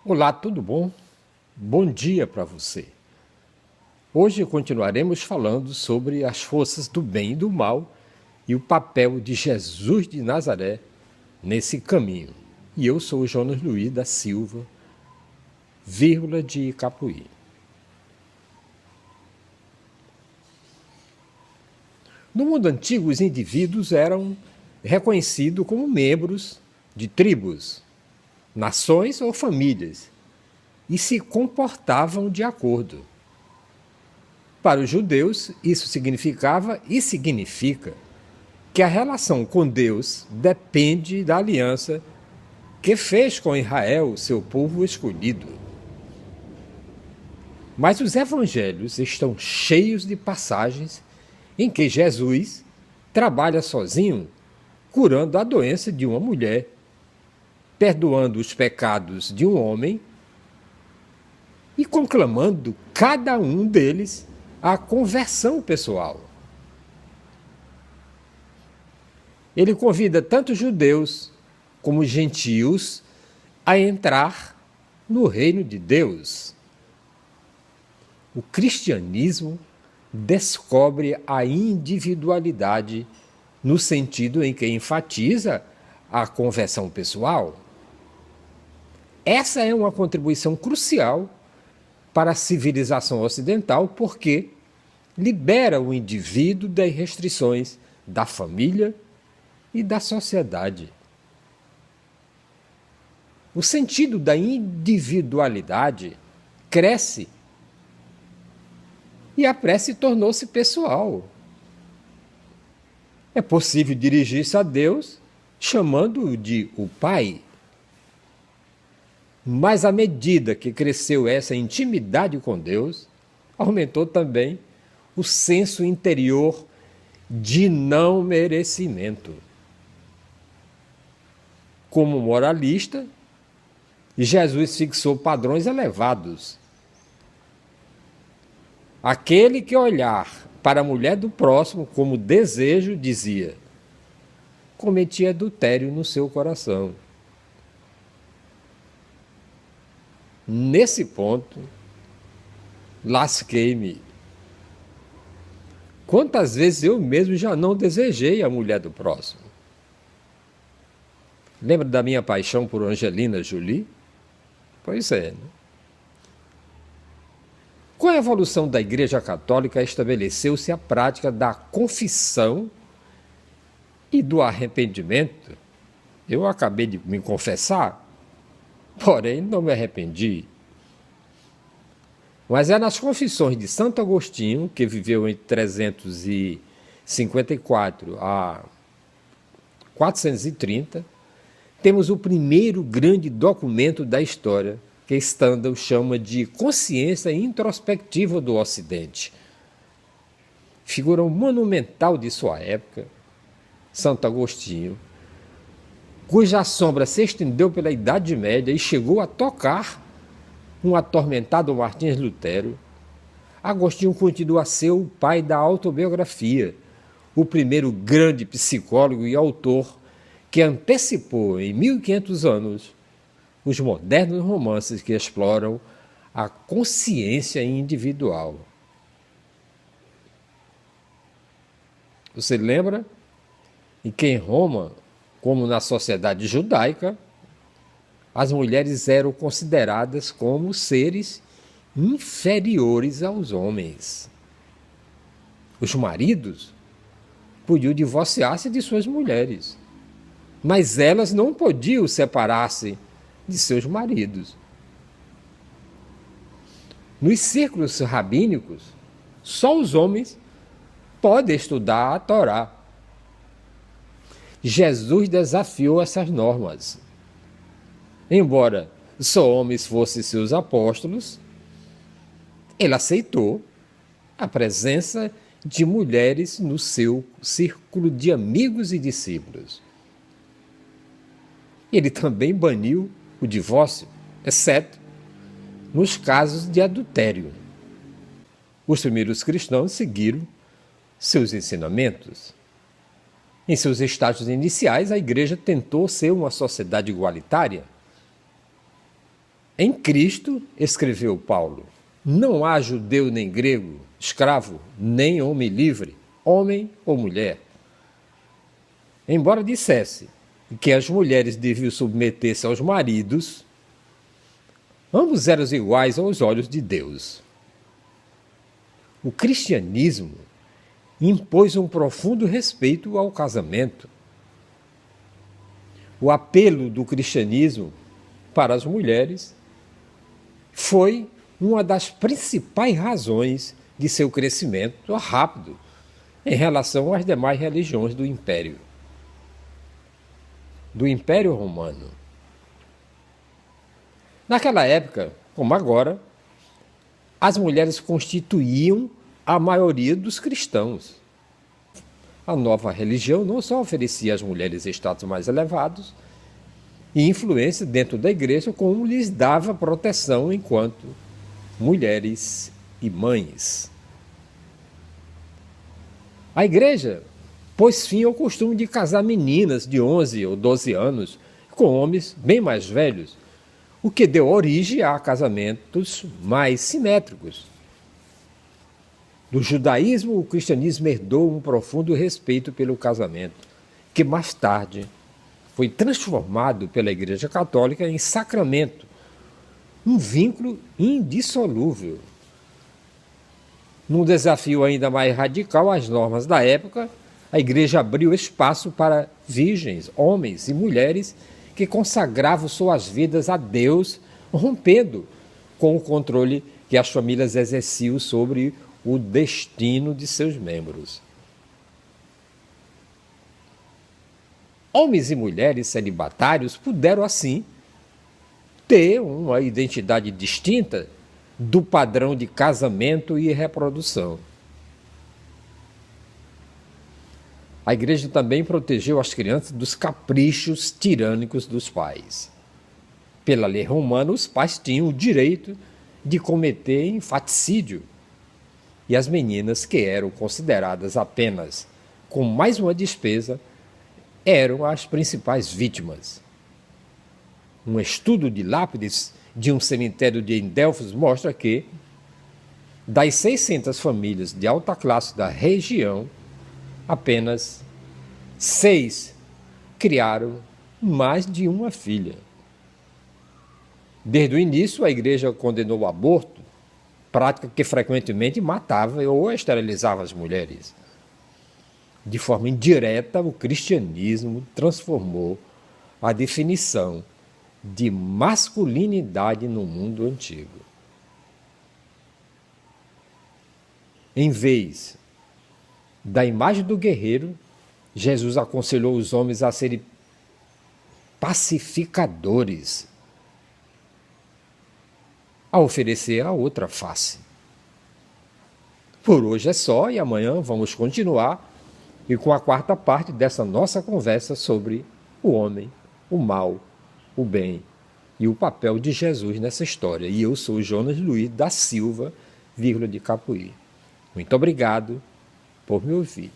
Olá, tudo bom? Bom dia para você. Hoje continuaremos falando sobre as forças do bem e do mal e o papel de Jesus de Nazaré nesse caminho. E eu sou o Jonas Luiz da Silva, vírgula de Capuí. No mundo antigo, os indivíduos eram reconhecidos como membros de tribos, nações ou famílias e se comportavam de acordo. Para os judeus, isso significava e significa que a relação com Deus depende da aliança que fez com Israel, seu povo escolhido. Mas os evangelhos estão cheios de passagens em que Jesus trabalha sozinho, curando a doença de uma mulher, perdoando os pecados de um homem e conclamando cada um deles à conversão pessoal. Ele convida tanto judeus como gentios a entrar no reino de Deus. O cristianismo descobre a individualidade no sentido em que enfatiza a conversão pessoal. Essa é uma contribuição crucial para a civilização ocidental porque libera o indivíduo das restrições da família e da sociedade. O sentido da individualidade cresce e a prece tornou-se pessoal. É possível dirigir-se a Deus chamando-o de o Pai. Mas à medida que cresceu essa intimidade com Deus, aumentou também o senso interior de não merecimento. Como moralista, Jesus fixou padrões elevados. Aquele que olhar para a mulher do próximo como desejo, dizia, cometia adultério no seu coração. Nesse ponto, lasquei-me. Quantas vezes eu mesmo já não desejei a mulher do próximo? Lembra da minha paixão por Angelina Jolie? Pois é, né? Com a evolução da Igreja Católica, estabeleceu-se a prática da confissão e do arrependimento. Eu acabei de me confessar, porém não me arrependi. Mas é nas confissões de Santo Agostinho, que viveu entre 354 a 430, temos o primeiro grande documento da história, que Stendhal chama de consciência introspectiva do Ocidente. Figura monumental de sua época, Santo Agostinho, cuja sombra se estendeu pela Idade Média e chegou a tocar um atormentado Martins Lutero. Agostinho continua a ser o pai da autobiografia, o primeiro grande psicólogo e autor que antecipou em 1500 anos os modernos romances que exploram a consciência individual. Você lembra? E que em Roma, como na sociedade judaica, as mulheres eram consideradas como seres inferiores aos homens. Os maridos podiam divorciar-se de suas mulheres, mas elas não podiam separar-se de seus maridos. Nos círculos rabínicos, só os homens podem estudar a Torá. Jesus desafiou essas normas. Embora só homens fossem seus apóstolos, ele aceitou a presença de mulheres no seu círculo de amigos e discípulos. Ele também baniu o divórcio, exceto nos casos de adultério. Os primeiros cristãos seguiram seus ensinamentos. Em seus estágios iniciais, a igreja tentou ser uma sociedade igualitária. Em Cristo, escreveu Paulo, não há judeu nem grego, escravo, nem homem livre, homem ou mulher. Embora dissesse que as mulheres deviam submeter-se aos maridos, ambos eram iguais aos olhos de Deus. O cristianismo impôs um profundo respeito ao casamento. O apelo do cristianismo para as mulheres foi uma das principais razões de seu crescimento rápido em relação às demais religiões do Império Romano. Naquela época, como agora, as mulheres constituíam a maioria dos cristãos. A nova religião não só oferecia às mulheres status mais elevados e influência dentro da igreja, como lhes dava proteção enquanto mulheres e mães. A igreja pôs fim ao costume de casar meninas de 11 ou 12 anos com homens bem mais velhos, o que deu origem a casamentos mais simétricos. Do judaísmo, o cristianismo herdou um profundo respeito pelo casamento, que mais tarde foi transformado pela Igreja Católica em sacramento, um vínculo indissolúvel. Num desafio ainda mais radical às normas da época, a Igreja abriu espaço para virgens, homens e mulheres que consagravam suas vidas a Deus, rompendo com o controle que as famílias exerciam sobre o destino de seus membros. Homens e mulheres celibatários puderam, assim, ter uma identidade distinta do padrão de casamento e reprodução. A igreja também protegeu as crianças dos caprichos tirânicos dos pais. Pela lei romana, os pais tinham o direito de cometer infanticídio, e as meninas, que eram consideradas apenas como mais uma despesa, eram as principais vítimas. Um estudo de lápides de um cemitério de Delfos mostra que, das 600 famílias de alta classe da região, apenas 6 criaram mais de uma filha. Desde o início, a igreja condenou o aborto, prática que frequentemente matava ou esterilizava as mulheres. De forma indireta, o cristianismo transformou a definição de masculinidade no mundo antigo. Em vez da imagem do guerreiro, Jesus aconselhou os homens a serem pacificadores, a oferecer a outra face. Por hoje é só, e amanhã vamos continuar e com a quarta parte dessa nossa conversa sobre o homem, o mal, o bem e o papel de Jesus nessa história. E eu sou Jonas Luiz da Silva, de Capuí. Muito obrigado por me ouvir.